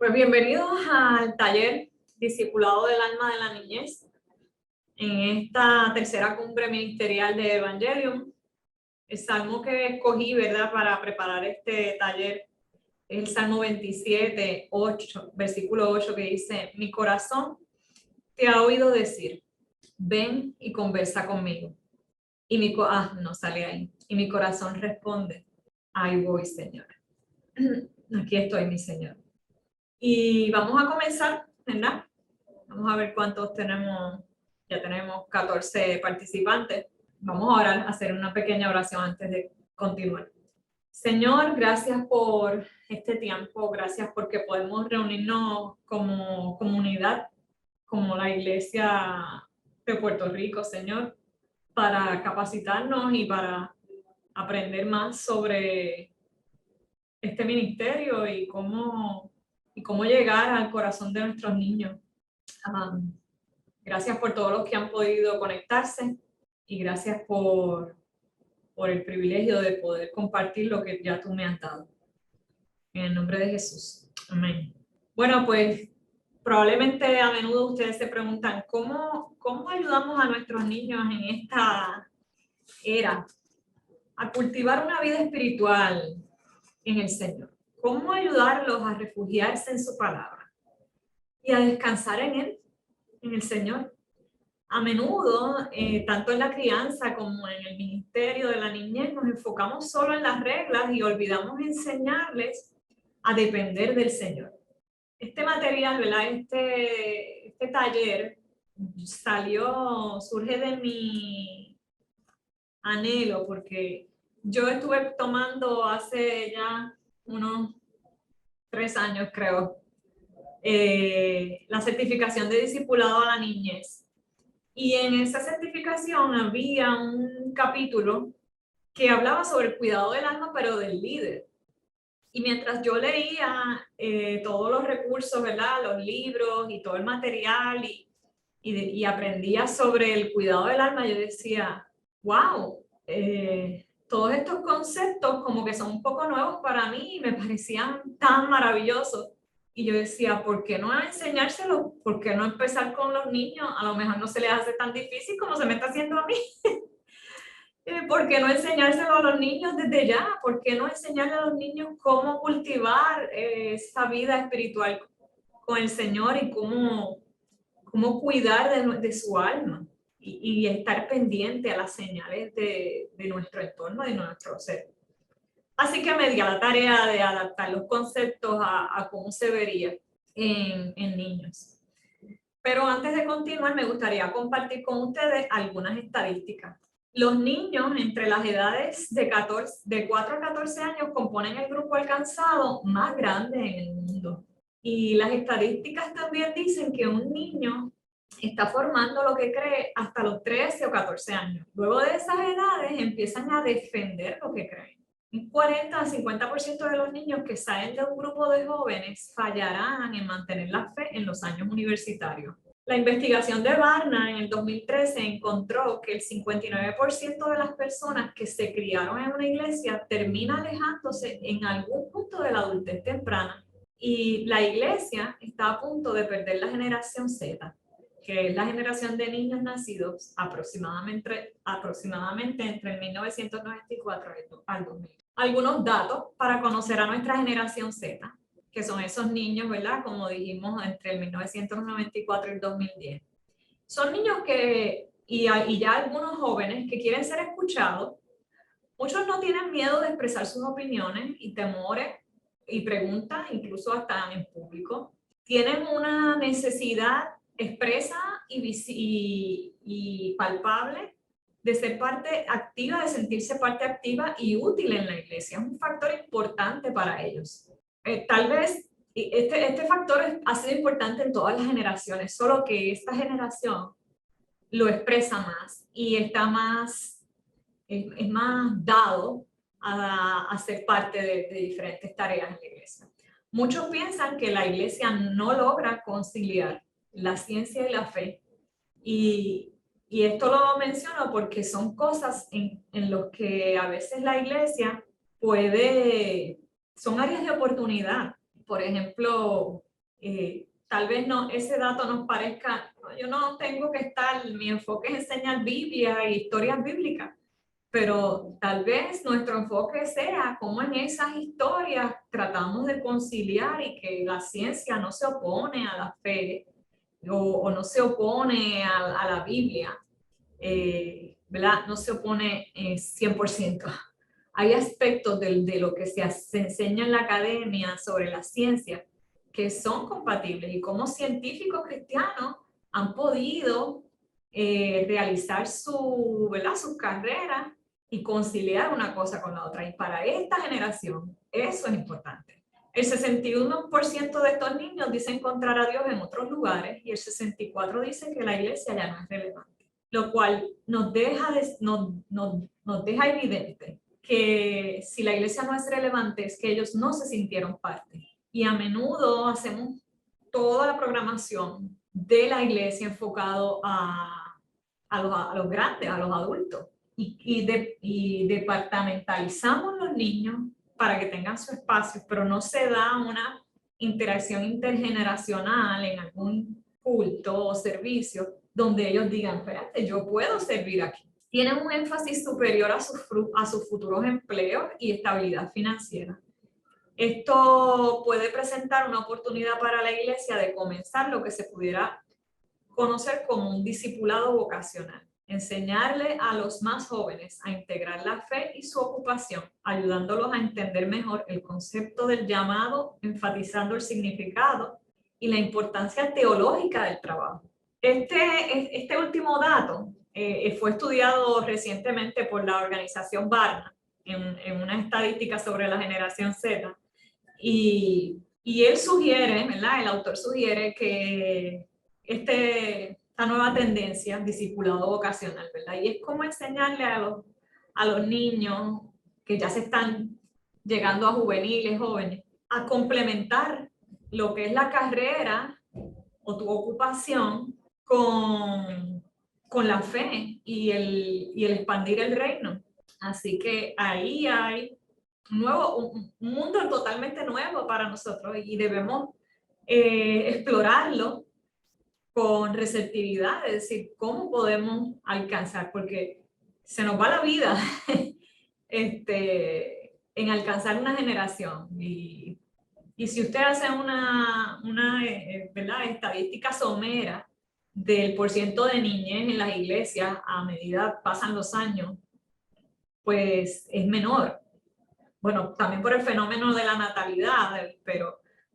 Pues bienvenidos al taller Discipulado del Alma de la Niñez, en esta tercera cumbre ministerial de Evangelium. El salmo que escogí, ¿verdad?, para preparar este taller es el Salmo 27, 8, versículo 8, que dice: mi corazón te ha oído decir, ven y conversa conmigo. Y no sale ahí. Y mi corazón responde, ahí voy, Señor. Aquí estoy, mi Señor. Y vamos a comenzar, ¿verdad? Vamos a ver cuántos tenemos. Ya tenemos 14 participantes. Vamos a orar, a hacer una pequeña oración antes de continuar. Señor, gracias por este tiempo, gracias porque podemos reunirnos como comunidad, como la Iglesia de Puerto Rico, Señor, para capacitarnos y para aprender más sobre este ministerio y cómo llegar al corazón de nuestros niños. Gracias por todos los que han podido conectarse y gracias por el privilegio de poder compartir lo que ya tú me has dado. En el nombre de Jesús. Amén. Bueno, pues probablemente a menudo ustedes se preguntan, ¿cómo ayudamos a nuestros niños en esta era a cultivar una vida espiritual en el Señor? ¿Cómo ayudarlos a refugiarse en su palabra y a descansar en Él, en el Señor? A menudo, tanto en la crianza como en el ministerio de la niñez, nos enfocamos solo en las reglas y olvidamos enseñarles a depender del Señor. Este material, ¿verdad? Este taller surge de mi anhelo, porque yo estuve tomando hace ya unos 3 años, creo, la certificación de discipulado a la niñez. Y en esa certificación había un capítulo que hablaba sobre el cuidado del alma, pero del líder. Y mientras yo leía todos los recursos, ¿verdad?, los libros y todo el material y aprendía sobre el cuidado del alma, yo decía, wow, todos estos conceptos como que son un poco nuevos para mí y me parecían tan maravillosos. Y yo decía, ¿por qué no enseñárselo? ¿Por qué no empezar con los niños? A lo mejor no se les hace tan difícil como se me está haciendo a mí. ¿Por qué no enseñárselo a los niños desde ya? ¿Por qué no enseñarle a los niños cómo cultivar esa vida espiritual con el Señor y cómo cuidar de su alma y estar pendiente a las señales de nuestro entorno, de nuestro ser? Así que me di a la tarea de adaptar los conceptos a cómo se vería en niños. Pero antes de continuar, me gustaría compartir con ustedes algunas estadísticas. Los niños entre las edades de 4 a 14 años componen el grupo alcanzado más grande en el mundo. Y las estadísticas también dicen que un niño está formando lo que cree hasta los 13 o 14 años. Luego de esas edades empiezan a defender lo que creen. Un 40 a 50% de los niños que salen de un grupo de jóvenes fallarán en mantener la fe en los años universitarios. La investigación de Barna en el 2013 encontró que el 59% de las personas que se criaron en una iglesia termina alejándose en algún punto de la adultez temprana. Y la iglesia está a punto de perder la generación Z, que es la generación de niños nacidos aproximadamente entre el 1994 al 2000. Algunos datos para conocer a nuestra generación Z, que son esos niños, ¿verdad?, como dijimos, entre el 1994 y el 2010. Son niños y ya algunos jóvenes que quieren ser escuchados. Muchos no tienen miedo de expresar sus opiniones y temores y preguntas, incluso hasta en público. Tienen una necesidad expresa y palpable de ser parte activa, de sentirse parte activa y útil en la iglesia. Es un factor importante para ellos. Tal vez este factor ha sido importante en todas las generaciones, solo que esta generación lo expresa más y está es más dado a ser parte de diferentes tareas en la iglesia. Muchos piensan que la iglesia no logra conciliar la ciencia y la fe. Y esto lo menciono porque son cosas en las que a veces la iglesia son áreas de oportunidad. Por ejemplo, Tal vez no, ese dato nos parezca, no, yo no tengo que estar, mi enfoque es enseñar Biblia y historias bíblicas, pero tal vez nuestro enfoque sea cómo en esas historias tratamos de conciliar y que la ciencia no se opone a la fe o no se opone a la Biblia, ¿verdad? No se opone 100%. Hay aspectos de lo que se enseña en la academia sobre la ciencia que son compatibles y como científicos cristianos han podido realizar ¿verdad? Sus carreras y conciliar una cosa con la otra. Y para esta generación eso es importante. El 61% de estos niños dice encontrar a Dios en otros lugares y el 64% dice que la iglesia ya no es relevante, lo cual nos deja evidente que si la iglesia no es relevante es que ellos no se sintieron parte. Y a menudo hacemos toda la programación de la iglesia enfocado a los grandes, a los adultos. Y departamentalizamos los niños para que tengan su espacio, pero no se da una interacción intergeneracional en algún culto o servicio donde ellos digan, espérate, yo puedo servir aquí. Tienen un énfasis superior a sus futuros empleos y estabilidad financiera. Esto puede presentar una oportunidad para la iglesia de comenzar lo que se pudiera conocer como un discipulado vocacional. Enseñarle a los más jóvenes a integrar la fe y su ocupación, ayudándolos a entender mejor el concepto del llamado, enfatizando el significado y la importancia teológica del trabajo. Este último dato fue estudiado recientemente por la organización Barna en una estadística sobre la generación Z y él sugiere, ¿verdad? El autor sugiere que esta nueva tendencia, discipulado vocacional, ¿verdad? Y es como enseñarle a los niños que ya se están llegando a juveniles, jóvenes, a complementar lo que es la carrera o tu ocupación con la fe y el expandir el reino. Así que ahí hay un mundo totalmente nuevo para nosotros y debemos explorarlo con receptividad, es decir, cómo podemos alcanzar, porque se nos va la vida en alcanzar una generación. Y si usted hace una ¿verdad? Estadística somera del porciento de niñez en las iglesias a medida pasan los años, pues es menor. Bueno, también por el fenómeno de la natalidad,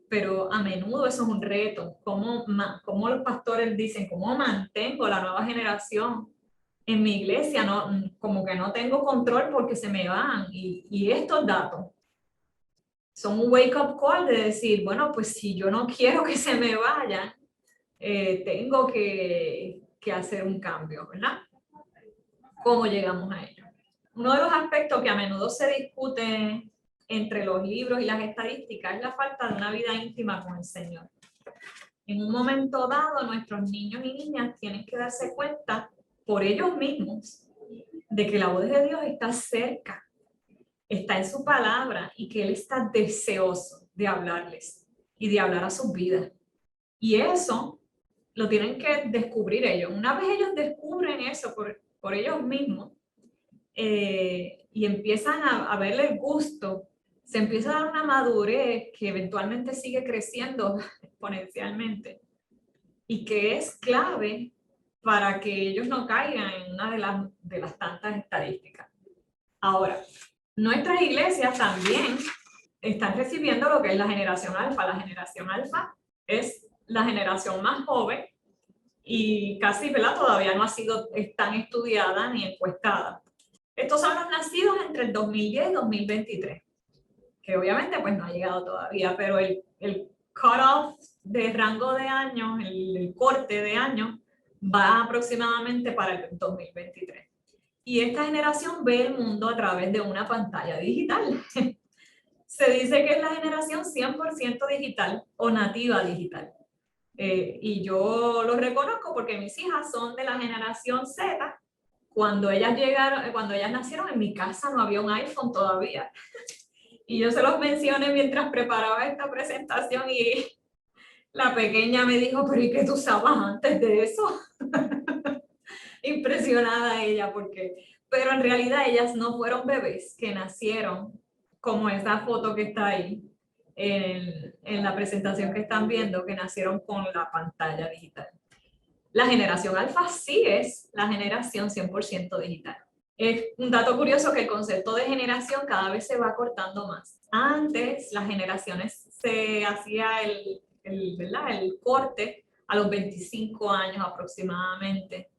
pero a menudo eso es un reto. ¿Cómo los pastores dicen, cómo mantengo la nueva generación en mi iglesia? No, como que no tengo control porque se me van. Y estos datos son un wake-up call de decir, bueno, pues si yo no quiero que se me vayan, tengo que hacer un cambio, ¿verdad? ¿Cómo llegamos a ello? Uno de los aspectos que a menudo se discute entre los libros y las estadísticas es la falta de una vida íntima con el Señor. En un momento dado, nuestros niños y niñas tienen que darse cuenta por ellos mismos de que la voz de Dios está cerca, está en su palabra y que Él está deseoso de hablarles y de hablar a sus vidas. Y eso lo tienen que descubrir ellos. Una vez ellos descubren eso por ellos mismos, y empiezan a verle el gusto, se empieza a dar una madurez que eventualmente sigue creciendo exponencialmente y que es clave para que ellos no caigan en una de las tantas estadísticas. Ahora, nuestras iglesias también están recibiendo lo que es la generación alfa. La generación alfa es la generación más joven y casi, ¿verdad? Todavía no ha sido tan estudiada ni encuestada. Estos son los nacidos entre el 2010 y 2023, que obviamente pues no ha llegado todavía, pero el cut-off de rango de años, el corte de años, va aproximadamente para el 2023. Y esta generación ve el mundo a través de una pantalla digital. Se dice que es la generación 100% digital o nativa digital. Y yo lo reconozco porque mis hijas son de la generación Z. Cuando ellas nacieron, en mi casa no había un iPhone todavía. Y yo se los mencioné mientras preparaba esta presentación y La pequeña me dijo, pero ¿y qué tú usabas antes de eso? Impresionada ella, pero en realidad ellas no fueron bebés que nacieron como esa foto que está ahí en la presentación que están viendo, que nacieron con la pantalla digital. La generación alfa sí es la generación 100% digital. Es un dato curioso que el concepto de generación cada vez se va cortando más. Antes las generaciones se hacía el corte a los 25 años aproximadamente,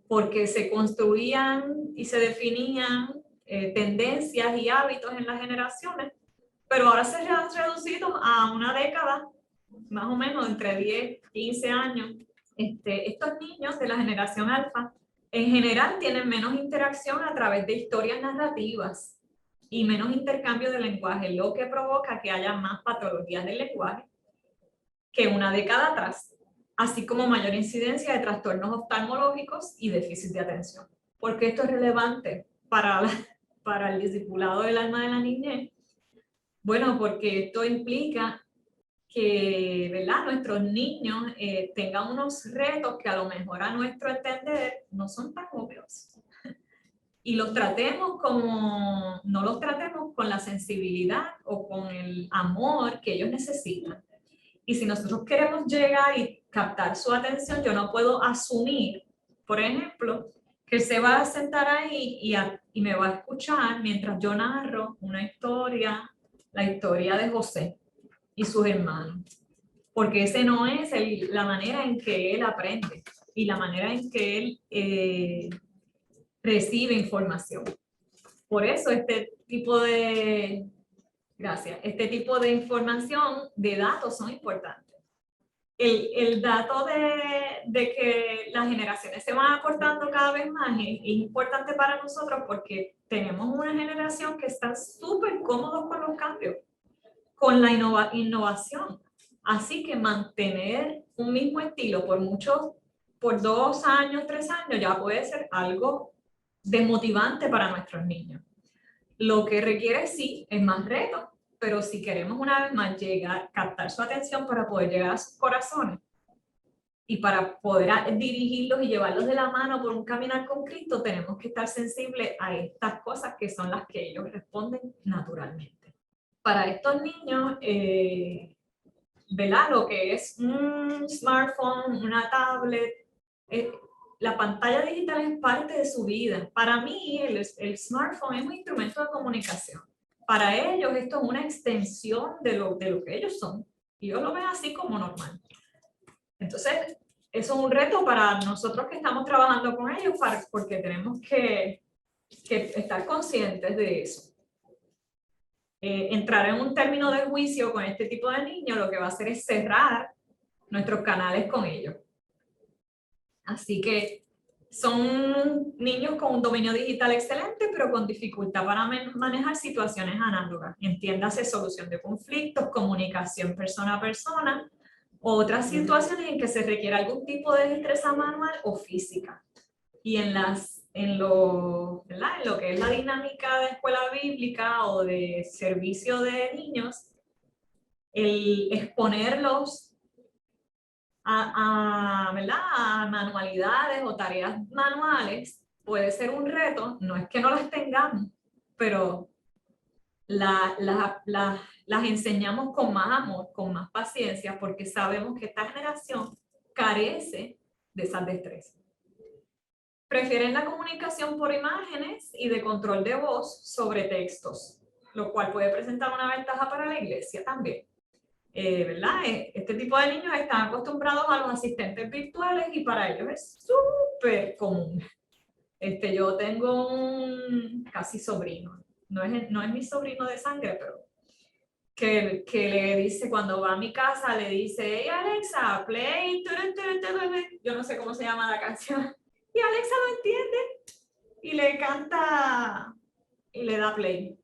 porque se construían y se definían tendencias y hábitos en las generaciones, pero ahora se han reducido a una década, más o menos entre 10, 15 años. Estos niños de la generación alfa en general tienen menos interacción a través de historias narrativas y menos intercambio de lenguaje, lo que provoca que haya más patologías del lenguaje que una década atrás, así como mayor incidencia de trastornos oftalmológicos y déficit de atención. ¿Por qué esto es relevante para el discipulado del alma de la niñez? Bueno, porque esto implica que, ¿verdad?, nuestros niños tengan unos retos que a lo mejor a nuestro entender no son tan obvios. Y los tratemos como, no los tratemos con la sensibilidad o con el amor que ellos necesitan. Y si nosotros queremos llegar y captar su atención, yo no puedo asumir, por ejemplo, que él se va a sentar ahí y me va a escuchar mientras yo narro una historia, la historia de José y sus hermanos. Porque ese no es la manera en que él aprende y la manera en que él recibe información. Por eso este tipo de información, de datos son importantes. El dato de que las generaciones se van acortando cada vez más es importante para nosotros porque tenemos una generación que está súper cómodos con los cambios, con la innovación. Así que mantener un mismo estilo por 2 años, 3 años, ya puede ser algo desmotivante para nuestros niños. Lo que requiere sí es más reto, pero si queremos una vez más captar su atención para poder llegar a sus corazones y para poder dirigirlos y llevarlos de la mano por un caminar con Cristo, tenemos que estar sensibles a estas cosas que son las que ellos responden naturalmente. Para estos niños, ¿verdad?, lo que es un smartphone, una tablet, la pantalla digital es parte de su vida. Para mí, el smartphone es un instrumento de comunicación. Para ellos, esto es una extensión de lo que ellos son. Y ellos lo ven así como normal. Entonces, eso es un reto para nosotros que estamos trabajando con ellos, porque tenemos que estar conscientes de eso. Entrar en un término de juicio con este tipo de niños lo que va a hacer es cerrar nuestros canales con ellos. Así que son niños con un dominio digital excelente, pero con dificultad para manejar situaciones análogas. Entiéndase solución de conflictos, comunicación persona a persona, otras situaciones en que se requiere algún tipo de destreza manual o física. Y en lo que es la dinámica de escuela bíblica o de servicio de niños, el exponerlos a manualidades o tareas manuales puede ser un reto. No es que no las tengamos, pero las enseñamos con más amor, con más paciencia, porque sabemos que esta generación carece de esas destrezas. Prefieren la comunicación por imágenes y de control de voz sobre textos, lo cual puede presentar una ventaja para la iglesia también. ¿Verdad? Este tipo de niños están acostumbrados a los asistentes virtuales y para ellos es súper común. Yo tengo un casi sobrino, no es mi sobrino de sangre, pero que le dice, cuando va a mi casa, le dice, hey Alexa, play, yo no sé cómo se llama la canción, y Alexa lo entiende y le canta y le da play,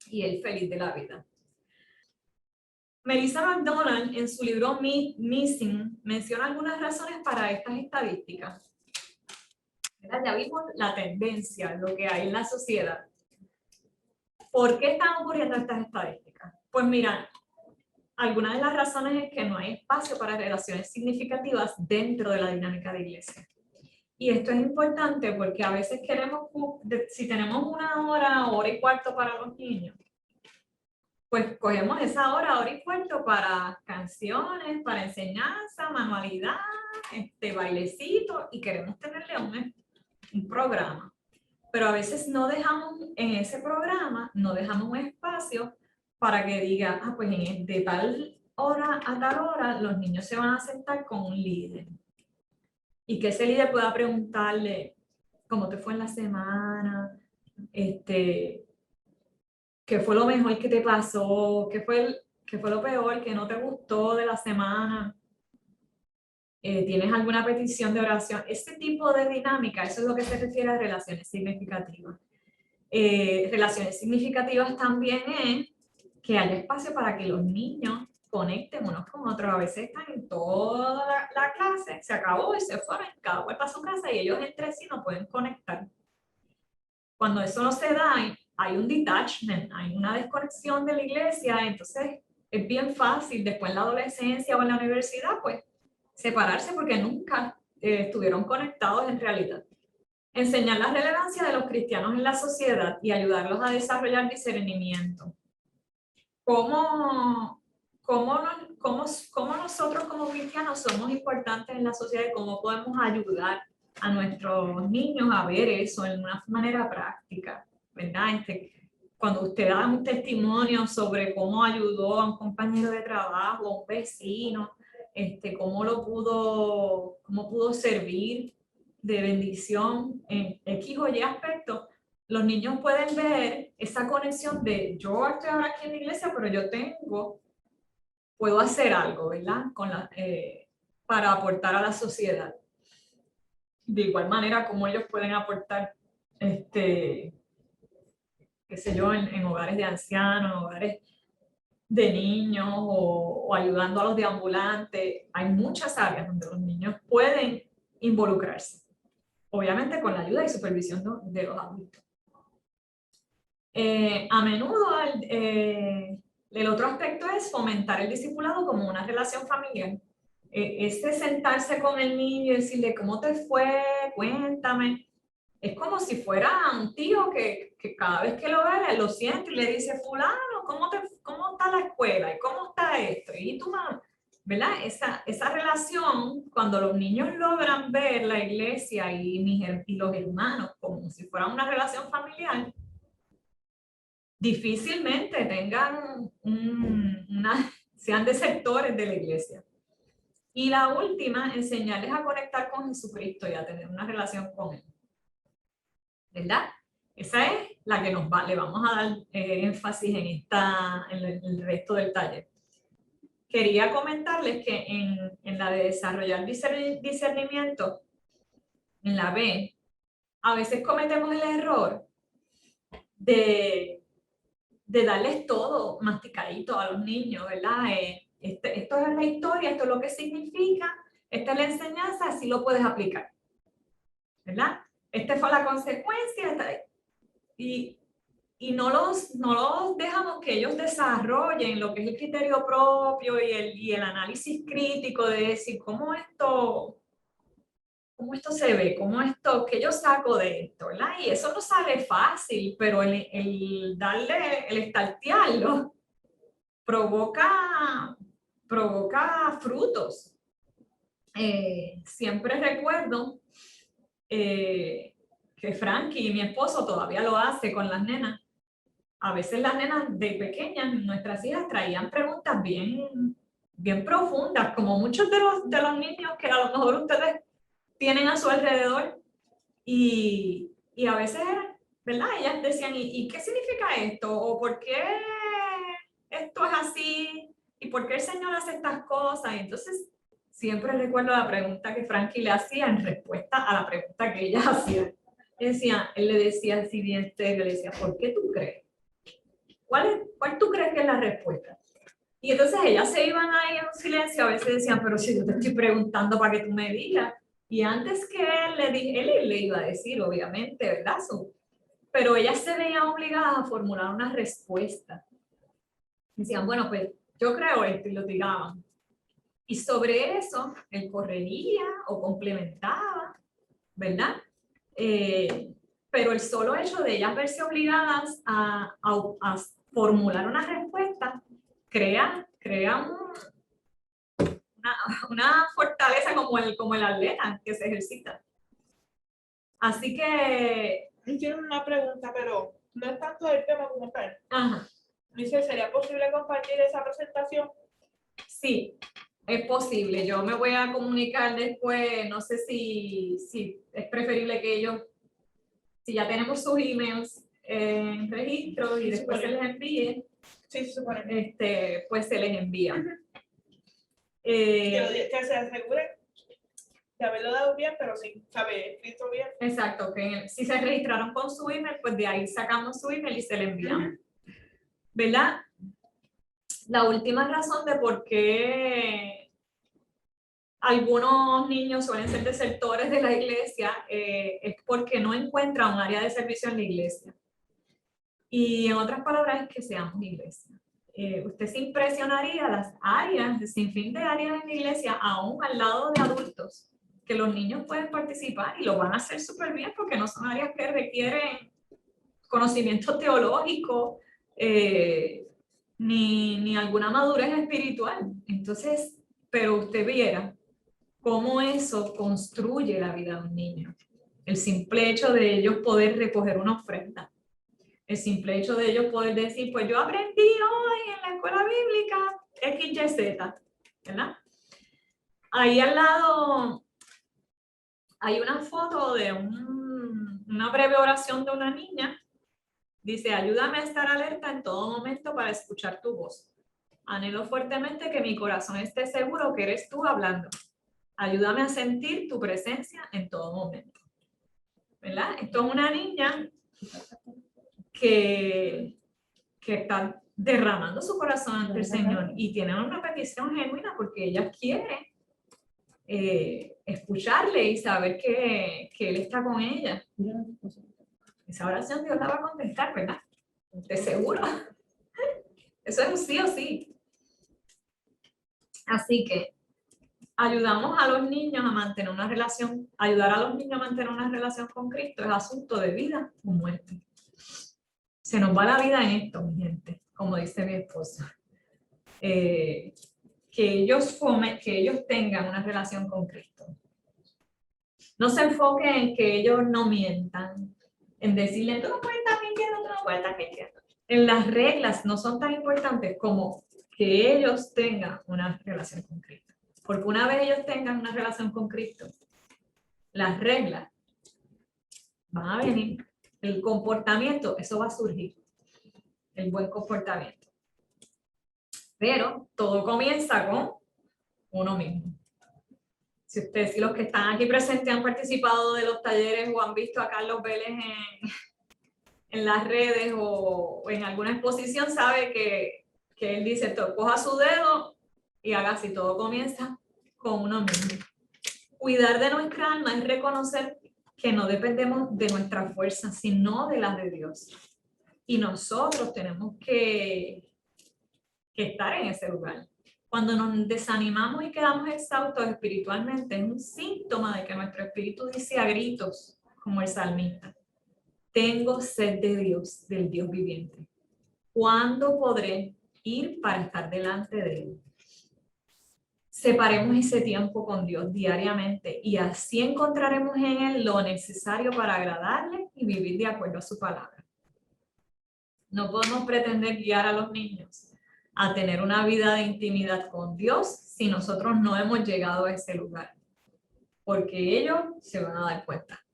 y él feliz de la vida. Melissa McDonald, en su libro Missing, menciona algunas razones para estas estadísticas. Ya vimos la tendencia, lo que hay en la sociedad. ¿Por qué están ocurriendo estas estadísticas? Pues mira, alguna de las razones es que no hay espacio para relaciones significativas dentro de la dinámica de iglesia. Y esto es importante porque a veces queremos, si tenemos una hora y cuarto para los niños, pues cogemos esa hora y cuarto para canciones, para enseñanza, manualidad, bailecito, y queremos tenerle un programa. Pero a veces no dejamos en ese programa, no dejamos un espacio para que diga, pues de tal hora a tal hora los niños se van a sentar con un líder. Y que ese líder pueda preguntarle cómo te fue en la semana, qué fue lo mejor que te pasó, qué fue lo peor que no te gustó de la semana. ¿Tienes alguna petición de oración? Este tipo de dinámica, eso es lo que se refiere a relaciones significativas. Relaciones significativas también es que haya espacio para que los niños conecten unos con otros. A veces están en toda la clase, se acabó y se fueron, cada cual para su casa y ellos entre sí no pueden conectar. Cuando eso no se da, hay un detachment, hay una desconexión de la iglesia, entonces es bien fácil después en la adolescencia o en la universidad, pues separarse porque nunca estuvieron conectados en realidad. Enseñar la relevancia de los cristianos en la sociedad y ayudarlos a desarrollar discernimiento. ¿Cómo nosotros como cristianos somos importantes en la sociedad y cómo podemos ayudar a nuestros niños a ver eso en una manera práctica, ¿verdad? Cuando usted da un testimonio sobre cómo ayudó a un compañero de trabajo, a un vecino, cómo pudo servir de bendición en X o Y aspectos, los niños pueden ver esa conexión de yo estoy ahora aquí en la iglesia, pero puedo hacer algo, ¿verdad? Para aportar a la sociedad. De igual manera como ellos pueden aportar, qué sé yo, en hogares de ancianos, hogares de niños o ayudando a los deambulantes. Hay muchas áreas donde los niños pueden involucrarse, obviamente con la ayuda y supervisión de los adultos. A menudo el otro aspecto es fomentar el discipulado como una relación familiar. Sentarse con el niño y decirle cómo te fue, cuéntame. Es como si fuera un tío que cada vez que lo ve, lo siente y le dice, fulano, ¿cómo está la escuela? ¿Y cómo está esto? Y tú, ¿verdad? Esa relación, cuando los niños logran ver la iglesia y los hermanos como si fuera una relación familiar, difícilmente tengan sean desertores de la iglesia. Y la última, enseñarles a conectar con Jesucristo y a tener una relación con Él. ¿Verdad? Esa es la que le vamos a dar énfasis en el resto del taller. Quería comentarles que en la de desarrollar discernimiento, en la B, a veces cometemos el error de darles todo masticadito a los niños, ¿verdad? Esto es la historia, esto es lo que significa, esta es la enseñanza, así lo puedes aplicar, ¿verdad? Esta fue la consecuencia, y no los dejamos que ellos desarrollen lo que es el criterio propio y el análisis crítico de decir cómo esto se ve, qué yo saco de esto, ¿verdad? Y eso no sale fácil, pero el estartearlo provoca frutos. Siempre recuerdo que Frankie, mi esposo, todavía lo hace con las nenas. A veces las nenas de pequeñas, nuestras hijas, traían preguntas bien profundas, como muchos de los niños que a lo mejor ustedes tienen a su alrededor. Y a veces, ¿verdad? Ellas decían, ¿y qué significa esto? ¿O por qué esto es así? ¿Y por qué el Señor hace estas cosas? Y entonces, siempre recuerdo la pregunta que Frankie le hacía en respuesta a la pregunta que ella hacía. Él le decía así bien serio, le decía, ¿por qué tú crees? ¿Cuál tú crees que es la respuesta? Y entonces ellas se iban ahí en silencio, a veces decían, pero si yo te estoy preguntando para que tú me digas. Y antes que él le iba a decir, obviamente, ¿verdad? Pero ellas se veían obligadas a formular una respuesta. Decían, bueno, pues yo creo esto, y lo tiraban. Y sobre eso, él correría o complementaba, ¿verdad? Pero el solo hecho de ellas verse obligadas a formular una respuesta crea una fortaleza como el atleta que se ejercita. Así que... Quiero una pregunta, pero no es tanto el tema como tal. Ajá. Dice, ¿sería posible compartir esa presentación? Sí, es posible. Yo me voy a comunicar después, no sé si es preferible que ellos, si ya tenemos sus emails en registro y después se les envíe, sí, se supone. Pues se les envía. Que se asegure de haberlo dado bien, pero sin saber escrito bien. Exacto, que si se registraron con su email, pues de ahí sacamos su email y se le enviamos. ¿Verdad? La última razón de por qué algunos niños suelen ser desertores de la iglesia es porque no encuentran un área de servicio en la iglesia. Y en otras palabras es que seamos iglesia. Usted se impresionaría las áreas, el sinfín de áreas en la iglesia, aún al lado de adultos, que los niños pueden participar y lo van a hacer súper bien porque no son áreas que requieren conocimiento teológico ni alguna madurez espiritual. Entonces, pero usted viera cómo eso construye la vida de un niño. El simple hecho de ellos poder recoger una ofrenda. El simple hecho de ellos poder decir, pues yo aprendí hoy en la escuela bíblica XYZ, ¿verdad? Ahí al lado hay una foto de una breve oración de una niña. Dice, ayúdame a estar alerta en todo momento para escuchar tu voz. Anhelo fuertemente que mi corazón esté seguro que eres tú hablando. Ayúdame a sentir tu presencia en todo momento. ¿Verdad? Esto es una niña que está derramando su corazón ante el Señor y tiene una petición genuina porque ella quiere escucharle y saber que Él está con ella. Esa oración Dios la va a contestar, ¿verdad? De seguro. Eso es un sí o sí. Así que ayudamos a los niños a mantener una relación, ayudar a los niños a mantener una relación con Cristo es asunto de vida o muerte. Se nos va la vida en esto, mi gente, como dice mi esposo. Que ellos tengan una relación con Cristo. No se enfoquen en que ellos no mientan, en decirle, tú no puedes estar mintiendo, tú no puedes estar mintiendo. En las reglas no son tan importantes como que ellos tengan una relación con Cristo. Porque una vez ellos tengan una relación con Cristo, las reglas van a venir. El comportamiento, eso va a surgir. El buen comportamiento. Pero todo comienza con uno mismo. Si los que están aquí presentes han participado de los talleres o han visto a Carlos Vélez en las redes o en alguna exposición, sabe que él dice, coja su dedo y haga así, todo comienza con uno mismo. Cuidar de nuestra alma es reconocer que no dependemos de nuestra fuerza, sino de las de Dios. Y nosotros tenemos que estar en ese lugar. Cuando nos desanimamos y quedamos exhaustos espiritualmente, es un síntoma de que nuestro espíritu dice a gritos, como el salmista, tengo sed de Dios, del Dios viviente. ¿Cuándo podré ir para estar delante de Él? Separemos ese tiempo con Dios diariamente y así encontraremos en Él lo necesario para agradarle y vivir de acuerdo a su palabra. No podemos pretender guiar a los niños a tener una vida de intimidad con Dios si nosotros no hemos llegado a ese lugar, porque ellos se van a dar cuenta.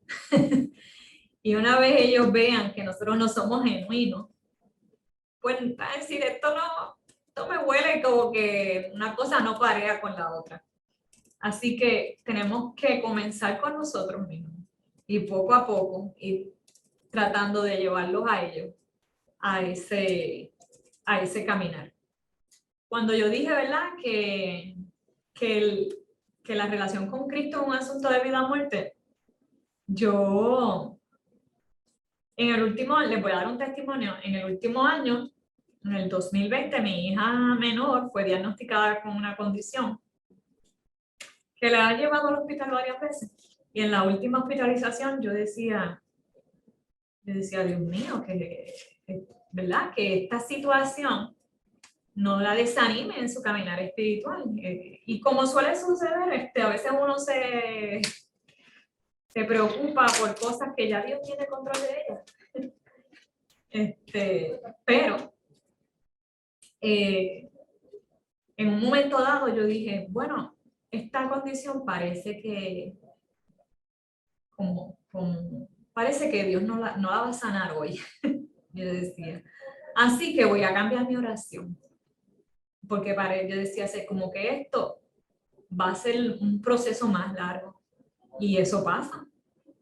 Y una vez ellos vean que nosotros no somos genuinos, pues van a decir, esto me huele como que una cosa no parea con la otra. Así que tenemos que comenzar con nosotros mismos y poco a poco ir tratando de llevarlos a ellos a ese caminar. Cuando yo dije, ¿verdad? Que la relación con Cristo es un asunto de vida o muerte, yo les voy a dar un testimonio, en el último año En el 2020 mi hija menor fue diagnosticada con una condición que la ha llevado al hospital varias veces. Y en la última hospitalización yo decía, Dios mío, ¿verdad? Que esta situación no la desanime en su caminar espiritual. Y como suele suceder, a veces uno se preocupa por cosas que ya Dios tiene control de ellas. Pero en un momento dado yo dije, bueno, esta condición parece que parece que Dios no la va a sanar hoy. Yo decía, así que voy a cambiar mi oración. Porque yo decía, como que esto va a ser un proceso más largo. Y eso pasa.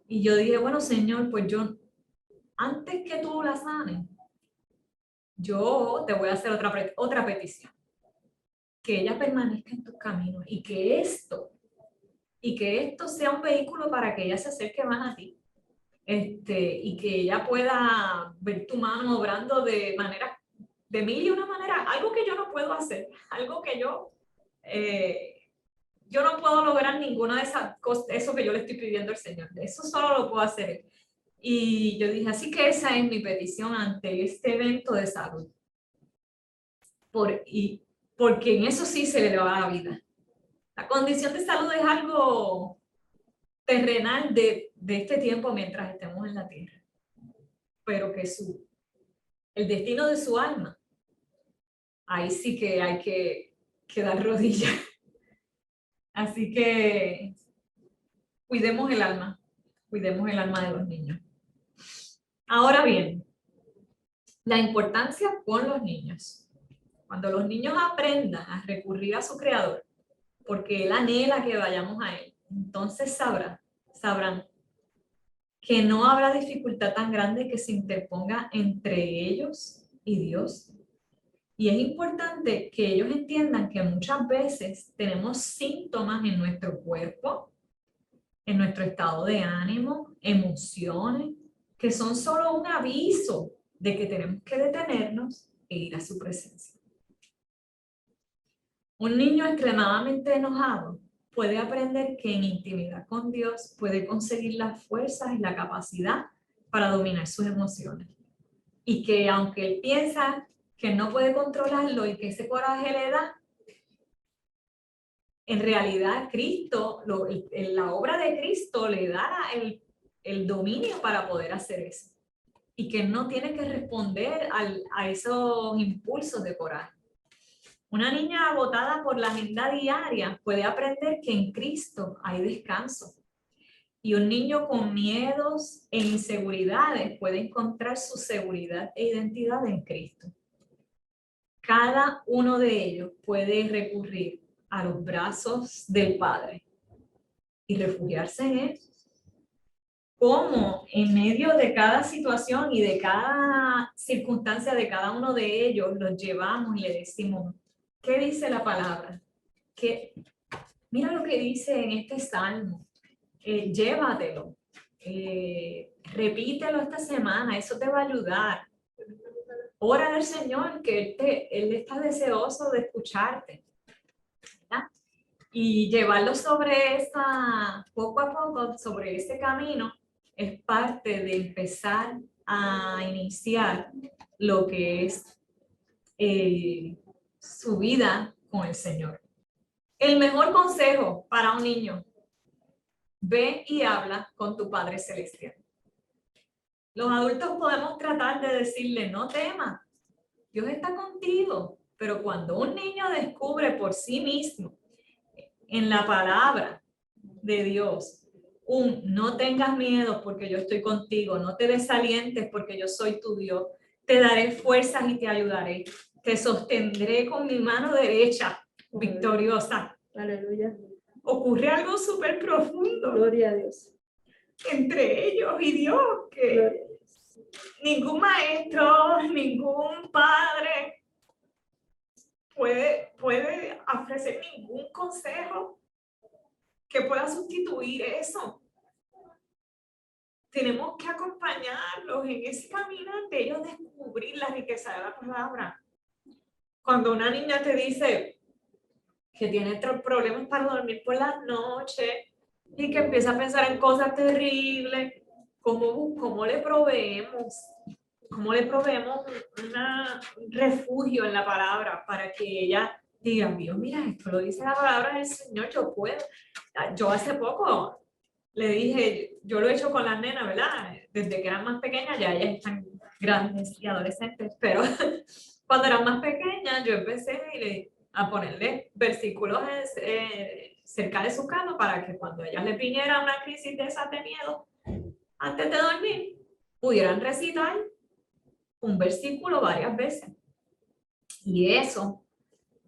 Y yo dije, bueno, Señor, pues yo, antes que tú la sanes, yo te voy a hacer otra petición. Que ella permanezca en tus caminos y que esto sea un vehículo para que ella se acerque más a ti. Y que ella pueda ver tu mano obrando de mil y una manera, algo que yo no puedo hacer, algo que yo no puedo lograr ninguna de esas cosas, eso que yo le estoy pidiendo al Señor, eso solo lo puedo hacer. Y yo dije, así que esa es mi petición ante este evento de salud. Porque en eso sí se le va la vida. La condición de salud es algo terrenal de este tiempo mientras estemos en la tierra. Pero que el destino de su alma, ahí sí que hay que dar rodillas. Así que cuidemos el alma de los niños. Ahora bien, la importancia con los niños. Cuando los niños aprendan a recurrir a su creador, porque él anhela que vayamos a él, entonces sabrán que no habrá dificultad tan grande que se interponga entre ellos y Dios. Y es importante que ellos entiendan que muchas veces tenemos síntomas en nuestro cuerpo, en nuestro estado de ánimo, emociones, que son solo un aviso de que tenemos que detenernos e ir a su presencia. Un niño extremadamente enojado puede aprender que en intimidad con Dios puede conseguir las fuerzas y la capacidad para dominar sus emociones. Y que aunque él piensa que no puede controlarlo y que ese coraje le da, en realidad Cristo, la obra de Cristo le da el dominio para poder hacer eso. Y que no tiene que responder a esos impulsos de coraje. Una niña agotada por la agenda diaria puede aprender que en Cristo hay descanso. Y un niño con miedos e inseguridades puede encontrar su seguridad e identidad en Cristo. Cada uno de ellos puede recurrir a los brazos del Padre y refugiarse en él. Cómo en medio de cada situación y de cada circunstancia de cada uno de ellos los llevamos y le decimos, ¿qué dice la palabra? Mira lo que dice en este salmo, llévatelo, repítelo esta semana, eso te va a ayudar. Ora al Señor, que Él está deseoso de escucharte. ¿Verdad? Y llevarlo poco a poco, sobre ese camino, es parte de empezar a iniciar lo que es su vida con el Señor. El mejor consejo para un niño: ve y habla con tu Padre Celestial. Los adultos podemos tratar de decirle, no temas, Dios está contigo, pero cuando un niño descubre por sí mismo en la palabra de Dios, no tengas miedo porque yo estoy contigo, no te desalientes porque yo soy tu Dios, te daré fuerzas y te ayudaré, te sostendré con mi mano derecha victoriosa. Aleluya. Ocurre algo súper profundo. Gloria a Dios. Entre ellos y Dios, que ningún maestro, ningún padre puede ofrecer ningún consejo que pueda sustituir eso. Tenemos que acompañarlos en ese camino de ellos descubrir la riqueza de la palabra cuando una niña te dice que tiene problemas para dormir por las noches y que empieza a pensar en cosas terribles, ¿cómo le proveemos? ¿Cómo le proveemos un refugio en la palabra para que ella diga, Dios, mira, esto lo dice la palabra del Señor, yo puedo? Yo hace poco le dije, yo lo he hecho con las nenas, ¿verdad? Desde que eran más pequeñas, ya ellas están grandes y adolescentes, pero cuando eran más pequeñas yo empecé a ponerle versículos cerca de su cama para que cuando ellas le viniera una crisis de esas de miedo, antes de dormir, pudieran recitar un versículo varias veces. Y eso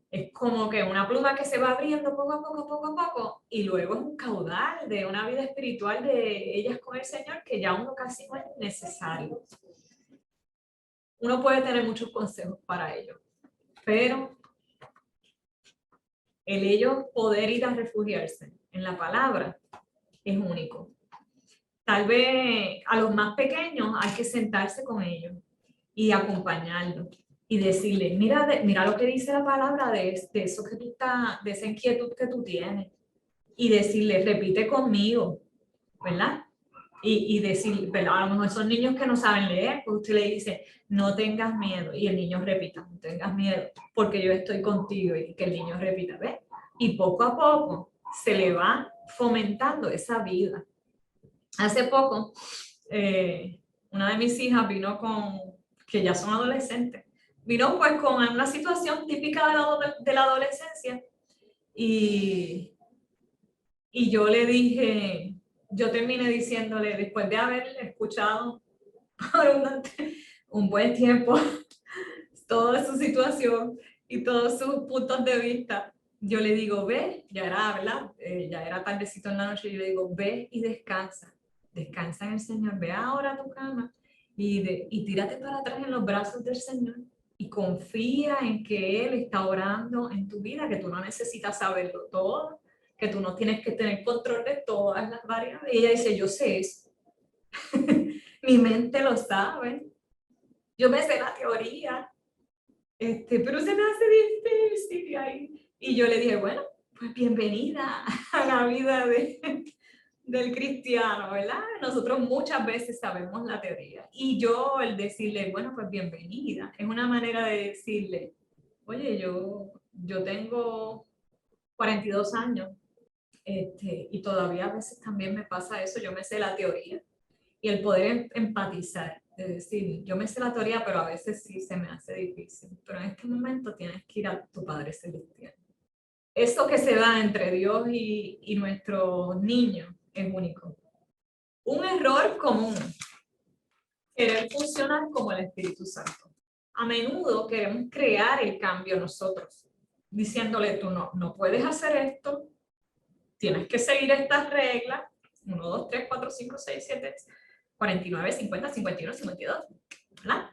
es como que una pluma que se va abriendo poco a poco, poco a poco, y luego es un caudal de una vida espiritual de ellas con el Señor que ya uno casi no es necesario. Uno puede tener muchos consejos para ello, pero el ellos poder ir a refugiarse en la palabra es único. Tal vez a los más pequeños hay que sentarse con ellos y acompañarlos y decirle, mira lo que dice la palabra de eso que tú estás, de esa inquietud que tú tienes, y decirle, repite conmigo, ¿verdad? Y decir, ¿verdad? A lo mejor son niños que no saben leer, pues usted le dice, no tengas miedo, y el niño repita, no tengas miedo, porque yo estoy contigo, y que el niño repita, ¿ves? Y poco a poco se le va fomentando esa vida. Hace poco, una de mis hijas vino que ya son adolescentes, vino pues con una situación típica de la adolescencia, y yo le dije, yo terminé diciéndole, después de haberle escuchado por un buen tiempo toda su situación y todos sus puntos de vista, yo le digo, ve, ya era, ¿verdad? Ya era tardecito en la noche, y yo le digo, ve y descansa, descansa en el Señor, ve ahora a tu cama y tírate para atrás en los brazos del Señor y confía en que Él está orando en tu vida, que tú no necesitas saberlo todo, que tú no tienes que tener control de todas las variables. Y ella dice, yo sé eso, mi mente lo sabe, yo me sé la teoría, pero se me hace difícil. Y yo le dije, bueno, pues bienvenida a la vida del cristiano, ¿verdad? Nosotros muchas veces sabemos la teoría. Y yo el decirle, bueno, pues bienvenida, es una manera de decirle, oye, yo tengo 42 años, y todavía a veces también me pasa eso, yo me sé la teoría. Y el poder empatizar, es decir, yo me sé la teoría, pero a veces sí se me hace difícil. Pero en este momento tienes que ir a tu Padre Celestial. Eso que se da entre Dios y nuestros niños es único. Un error común, querer funcionar como el Espíritu Santo. A menudo queremos crear el cambio nosotros, diciéndole, tú no puedes hacer esto, tienes que seguir estas reglas, 1, 2, 3, 4, 5, 6, 7, 49, 50, 51, 52, ¿verdad?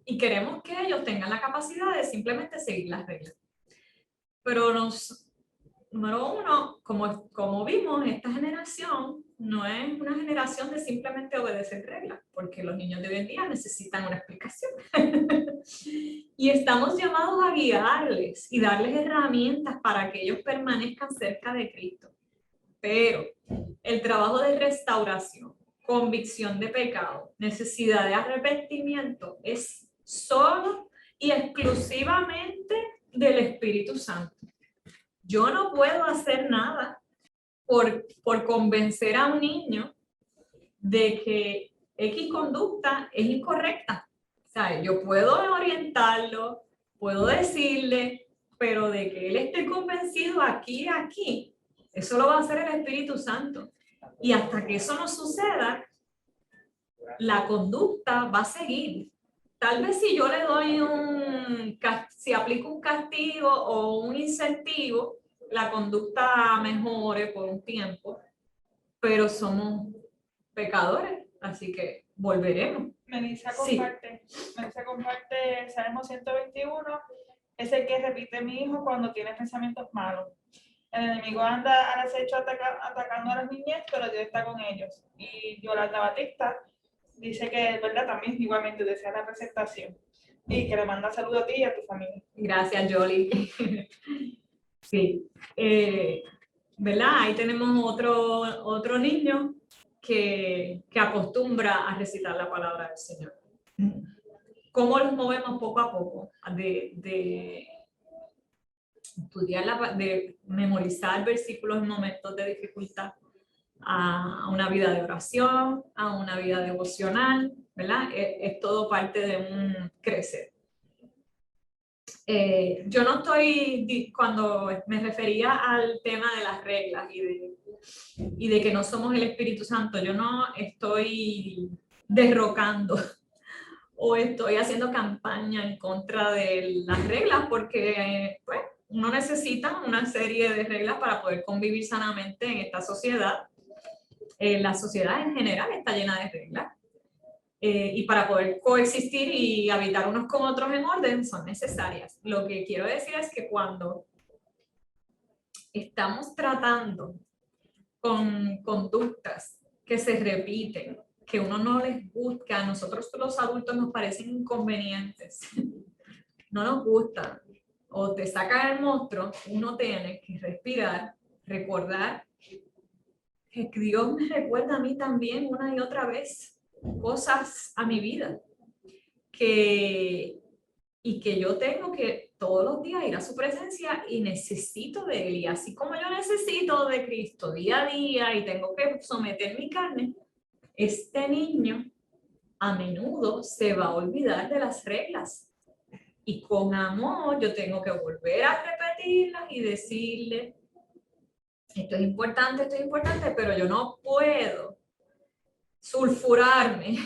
Y queremos que ellos tengan la capacidad de simplemente seguir las reglas. Pero número uno, como vimos, esta generación no es una generación de simplemente obedecer reglas, porque los niños de hoy en día necesitan una explicación. Y estamos llamados a guiarles y darles herramientas para que ellos permanezcan cerca de Cristo. Pero el trabajo de restauración, convicción de pecado, necesidad de arrepentimiento es solo y exclusivamente del Espíritu Santo. Yo no puedo hacer nada por convencer a un niño de que X conducta es incorrecta. O sea, yo puedo orientarlo, puedo decirle, pero de que él esté convencido aquí, eso lo va a hacer el Espíritu Santo. Y hasta que eso no suceda, la conducta va a seguir. Tal vez si yo le doy si aplico un castigo o un incentivo, la conducta mejore por un tiempo, pero somos pecadores, así que volveremos. Melissa comparte Salmo 121, es el que repite mi hijo cuando tiene pensamientos malos. El enemigo anda al acecho atacando a las niñas, pero Dios está con ellos. Y Yolanda Batista dice que, ¿verdad? También igualmente desea la presentación. y que le manda saludos a ti y a tu familia. Gracias, Jolie. Sí. ¿Verdad? Ahí tenemos otro niño que acostumbra a recitar la palabra del Señor. ¿Cómo los movemos poco a poco? De estudiar, de memorizar versículos en momentos de dificultad, a una vida de oración, a una vida devocional, ¿verdad? Es todo parte de un crecer. Yo no estoy, cuando me refería al tema de las reglas y de que no somos el Espíritu Santo, yo no estoy derrocando o estoy haciendo campaña en contra de las reglas, porque pues, uno necesita una serie de reglas para poder convivir sanamente en esta sociedad. La sociedad en general está llena de reglas. Y para poder coexistir y habitar unos con otros en orden son necesarias. Lo que quiero decir es que cuando estamos tratando con conductas que se repiten, que uno no les gusta, que a nosotros los adultos nos parecen inconvenientes, no nos gustan, o te saca el monstruo, uno tiene que respirar, recordar que Dios me recuerda a mí también una y otra vez cosas a mi vida y que yo tengo que todos los días ir a su presencia y necesito de Él. Y así como yo necesito de Cristo día a día y tengo que someter mi carne, este niño a menudo se va a olvidar de las reglas. Y con amor yo tengo que volver a repetirlas y decirle, esto es importante, pero yo no puedo sulfurarme,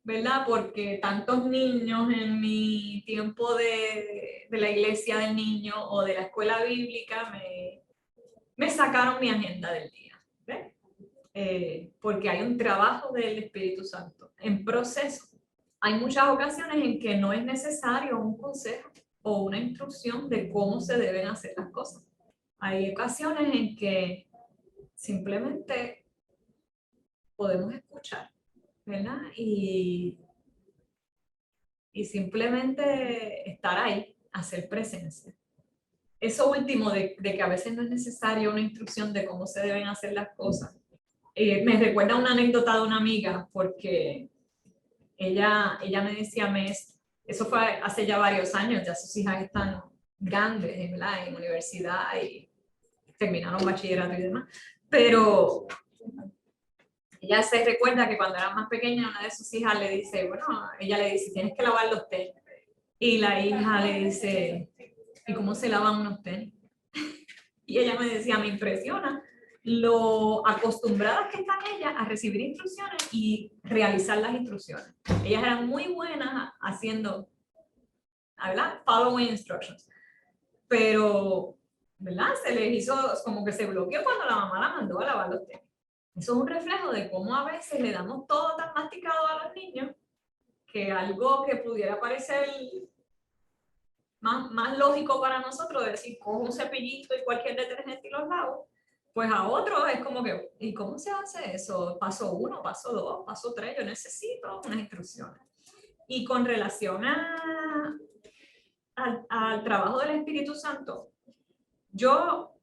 ¿verdad? Porque tantos niños en mi tiempo de la iglesia del niño o de la escuela bíblica me sacaron mi agenda del día, ¿ves? Porque hay un trabajo del Espíritu Santo en proceso. Hay muchas ocasiones en que no es necesario un consejo o una instrucción de cómo se deben hacer las cosas. Hay ocasiones en que simplemente podemos escuchar, ¿verdad? Y simplemente estar ahí, hacer presencia. Eso último de que a veces no es necesario una instrucción de cómo se deben hacer las cosas. Me recuerda una anécdota de una amiga, porque ella me decía, eso fue hace ya varios años, ya sus hijas están grandes, ¿verdad? En universidad y terminaron bachillerato y demás, pero ella se recuerda que cuando era más pequeña, una de sus hijas le dice, bueno, ella le dice, tienes que lavar los tenis. Y la hija le dice, ¿y cómo se lavan unos tenis? Y ella me decía, me impresiona lo acostumbradas que están ellas a recibir instrucciones y realizar las instrucciones. Ellas eran muy buenas haciendo, ¿verdad? Following instructions. Pero, ¿verdad? Se les hizo como que se bloqueó cuando la mamá la mandó a lavar los tenis. Eso es un reflejo de cómo a veces le damos todo tan masticado a los niños que algo que pudiera parecer más lógico para nosotros, de decir, cojo un cepillito y cualquier detergente y los lavo, pues a otros es como que, ¿y cómo se hace eso? Paso 1, paso 2, paso 3, yo necesito unas instrucciones. Y con relación al trabajo del Espíritu Santo, yo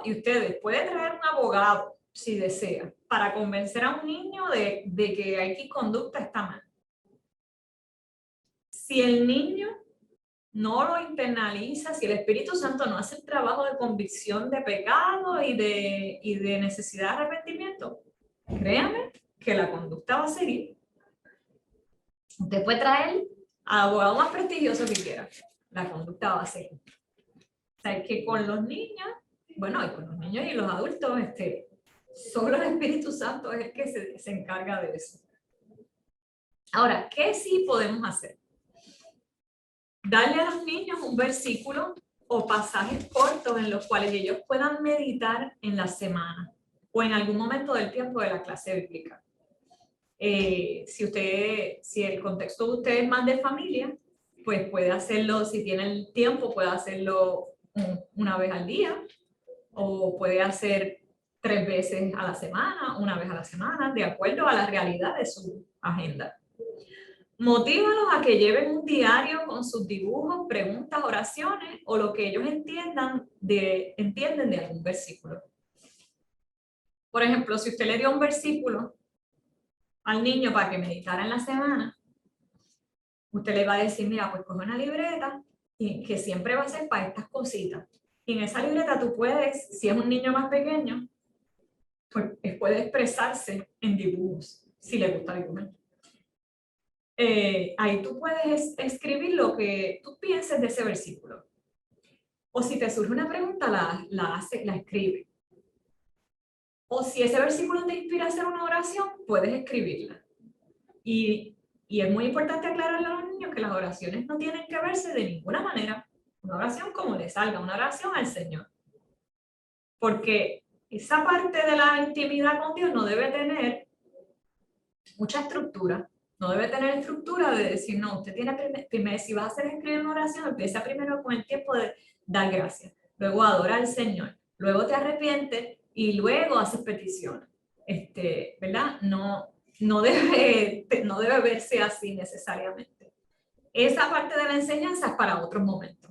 y ustedes pueden traer un abogado, si desea, para convencer a un niño de que X conducta está mal. Si el niño no lo internaliza, si el Espíritu Santo no hace el trabajo de convicción de pecado y de necesidad de arrepentimiento, créame que la conducta va a seguir. Usted puede traer al abogado más prestigioso que quiera, la conducta va a seguir. O sea, que con los niños, bueno, y con los niños y los adultos, solo el Espíritu Santo es el que se encarga de eso. Ahora, ¿qué sí podemos hacer? Darle a los niños un versículo o pasajes cortos en los cuales ellos puedan meditar en la semana o en algún momento del tiempo de la clase bíblica. Si el contexto de usted es más de familia, pues puede hacerlo, si tiene el tiempo, puede hacerlo una vez al día o puede hacer 3 veces a la semana, una vez a la semana, de acuerdo a la realidad de su agenda. Motívalos a que lleven un diario con sus dibujos, preguntas, oraciones o lo que ellos entienden de algún versículo. Por ejemplo, si usted le dio un versículo al niño para que meditara en la semana, usted le va a decir, mira, pues coge una libreta y que siempre va a ser para estas cositas. Y en esa libreta tú puedes, si es un niño más pequeño, pues puede expresarse en dibujos, si le gusta dibujar. Ahí tú puedes escribir lo que tú pienses de ese versículo. O si te surge una pregunta, la escribe. O si ese versículo te inspira a hacer una oración, puedes escribirla. Y es muy importante aclararle a los niños que las oraciones no tienen que verse de ninguna manera. Una oración como le salga, una oración al Señor. Porque esa parte de la intimidad con Dios no debe tener mucha estructura. No debe tener estructura de decir, no, usted tiene primero, si va a hacer escribir una oración, empieza primero con el tiempo de dar gracias, luego adora al Señor, luego te arrepientes y luego haces peticiones. ¿Verdad? No debe verse así necesariamente. Esa parte de la enseñanza es para otros momentos.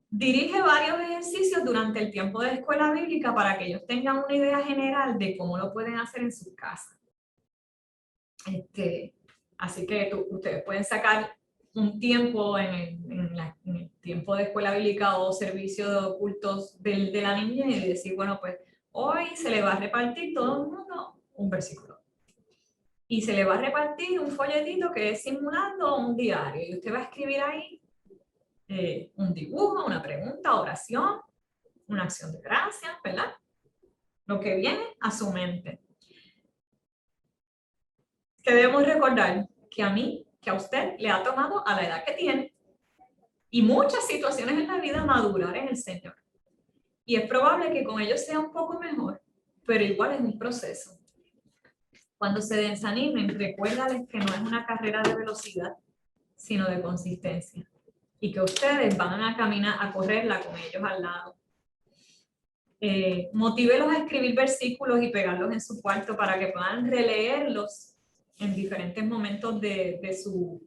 Dirige varios ejercicios durante el tiempo de la escuela bíblica para que ellos tengan una idea general de cómo lo pueden hacer en sus casas. Así que ustedes pueden sacar un tiempo en el tiempo de escuela bíblica o servicio de cultos de la niñez y decir, bueno, pues hoy se le va a repartir todo el mundo un versículo. Y se le va a repartir un folletito que es simulando un diario. Y usted va a escribir ahí un dibujo, una pregunta, oración, una acción de gracias, ¿verdad? Lo que viene a su mente. Que debemos recordar que a mí, que a usted le ha tomado a la edad que tiene y muchas situaciones en la vida madurar en el Señor. Y es probable que con ellos sea un poco mejor, pero igual es un proceso. Cuando se desanimen, recuérdales que no es una carrera de velocidad, sino de consistencia. Y que ustedes van a caminar, a correrla con ellos al lado. Motívelos a escribir versículos y pegarlos en su cuarto para que puedan releerlos en diferentes momentos de su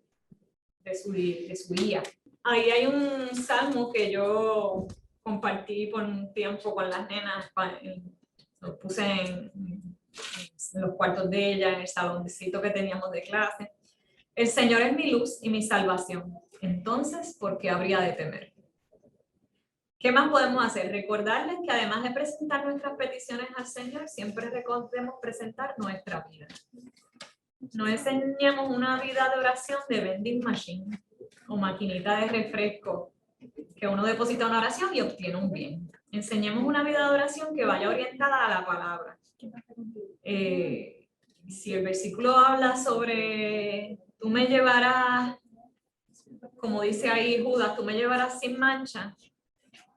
día. Ahí hay un salmo que yo compartí por un tiempo con las nenas, lo puse en los cuartos de ella, en el saloncito que teníamos de clase. El Señor es mi luz y mi salvación. Entonces, ¿por qué habría de temer? ¿Qué más podemos hacer? Recordarles que además de presentar nuestras peticiones al Señor, siempre recordemos presentar nuestra vida. No enseñemos una vida de oración de vending machine o maquinita de refresco, que uno deposita una oración y obtiene un bien. Enseñemos una vida de oración que vaya orientada a la palabra. Si el versículo habla sobre tú me llevarás, como dice ahí Judas, tú me llevarás sin mancha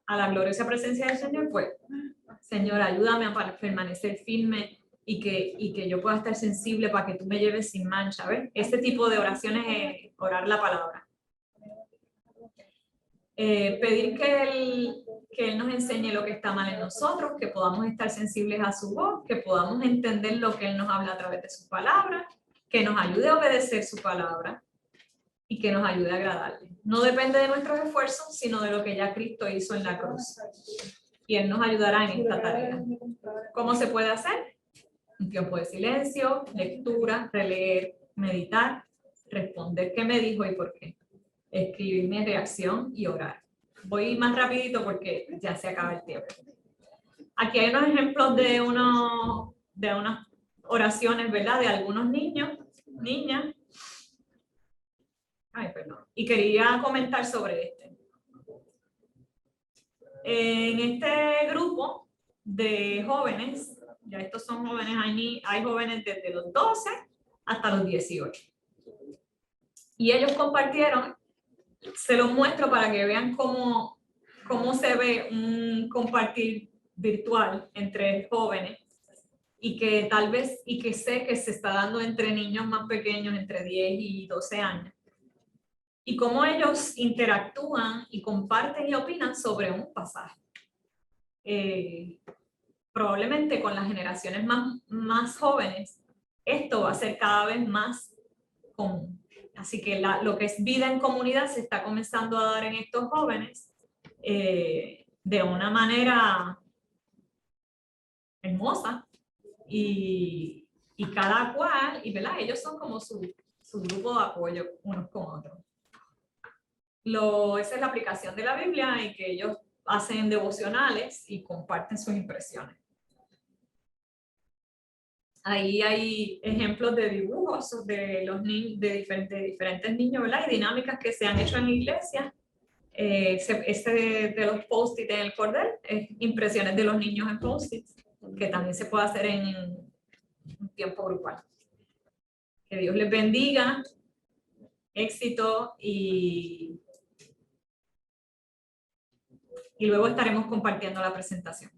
a la gloriosa presencia del Señor, pues, Señor, ayúdame a permanecer firme y que yo pueda estar sensible para que tú me lleves sin mancha. ¿Ves? Este tipo de oraciones es orar la palabra. Pedir que él nos enseñe lo que está mal en nosotros, que podamos estar sensibles a su voz, que podamos entender lo que Él nos habla a través de su palabra, que nos ayude a obedecer su palabra y que nos ayude a agradarle. No depende de nuestros esfuerzos, sino de lo que ya Cristo hizo en la cruz. Y Él nos ayudará en esta tarea. ¿Cómo se puede hacer? Un tiempo de silencio, lectura, releer, meditar, responder qué me dijo y por qué. Escribir mi reacción y orar. Voy más rapidito porque ya se acaba el tiempo. Aquí hay unos ejemplos de unas oraciones, ¿verdad? De algunos niños, niñas. Ay, perdón. Y quería comentar sobre este. En este grupo de jóvenes, ya estos son jóvenes, hay jóvenes desde los 12 hasta los 18. Y ellos compartieron, se los muestro para que vean cómo se ve un compartir virtual entre jóvenes y que tal vez, y que sé que se está dando entre niños más pequeños, entre 10 y 12 años. Y cómo ellos interactúan y comparten y opinan sobre un pasaje. Probablemente con las generaciones más jóvenes, esto va a ser cada vez más común. Así que lo que es vida en comunidad se está comenzando a dar en estos jóvenes de una manera hermosa y cada cual, y ¿verdad? Ellos son como su grupo de apoyo unos con otros. Esa es la aplicación de la Biblia y que ellos hacen devocionales y comparten sus impresiones. Ahí hay ejemplos de dibujos de diferentes niños, ¿verdad? Y dinámicas que se han hecho en la iglesia. De los post-it en el cordel, impresiones de los niños en post-it, que también se puede hacer en un tiempo grupal. Que Dios les bendiga, éxito y luego estaremos compartiendo la presentación.